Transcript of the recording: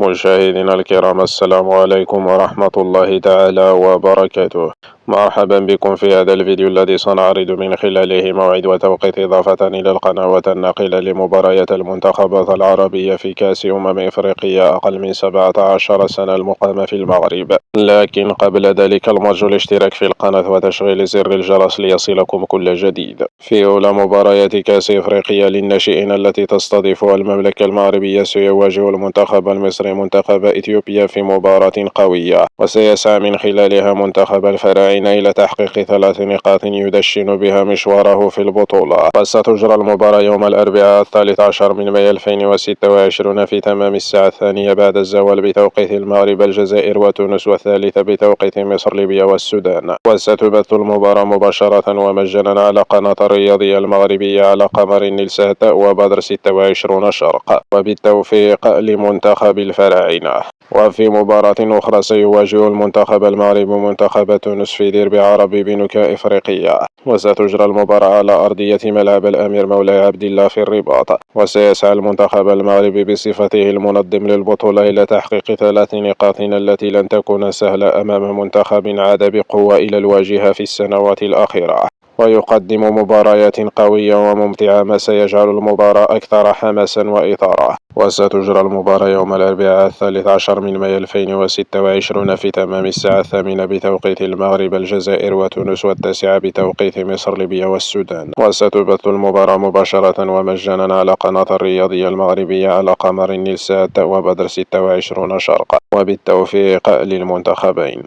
مشاهدينا الكرام، السلام عليكم ورحمة الله تعالى وبركاته. مرحبا بكم في هذا الفيديو الذي سنعرض من خلاله موعد وتوقيت إضافة إلى القنوات الناقلة لمباريات المنتخبات العربية في كأس إفريقيا أقل من 17 سنة المقامة في المغرب. لكن قبل ذلك المرجو الاشتراك في القناة وتشغيل زر الجرس ليصلكم كل جديد. في أولى مباريات كأس إفريقيا للناشئين التي تستضيفها المملكة المغربية، سيواجه المنتخب المصري منتخب إثيوبيا في مباراة قوية، وسيسعى من خلالها منتخب الفراعنة إلى تحقيق 3 نقاط يدشن بها مشواره في البطولة. وستجرى المباراة يوم الأربعاء 13 من مايو 2026 في تمام الساعة 2 بعد الزوال بتوقيت المغرب، الجزائر وتونس، والثالثة بتوقيت مصر، ليبيا والسودان. وستبث المباراة مباشرة ومجانا على قناة الرياضية المغربية على قمر النيلسات وبدر 26 شرق، وبالتوفيق لمنتخب الفراعنة. وفي مباراة أخرى سيواجه المنتخب المغربي منتخب تونس في ديربي عربي بنكاء إفريقيا، وستجرى المباراة على أرضية ملعب الأمير مولاي عبد الله في الرباط. وسيسعى المنتخب المغربي بصفته المنظم للبطولة إلى تحقيق 3 نقاط التي لن تكون سهلة أمام منتخب عاد بقوة إلى الواجهة في السنوات الأخيرة، ويقدم مباريات قوية وممتعة، ما سيجعل المباراة أكثر حماسا وإثارة. وستجرى المباراة يوم الأربعاء 13 من مايو 2026 في تمام الساعة 8 بتوقيت المغرب، الجزائر وتونس، والتاسعة بتوقيت مصر، ليبيا والسودان. وستبث المباراة مباشرة ومجانا على قناة الرياضية المغربية على قمر النيلسات وبدر 26 شرق، وبالتوفيق للمنتخبين.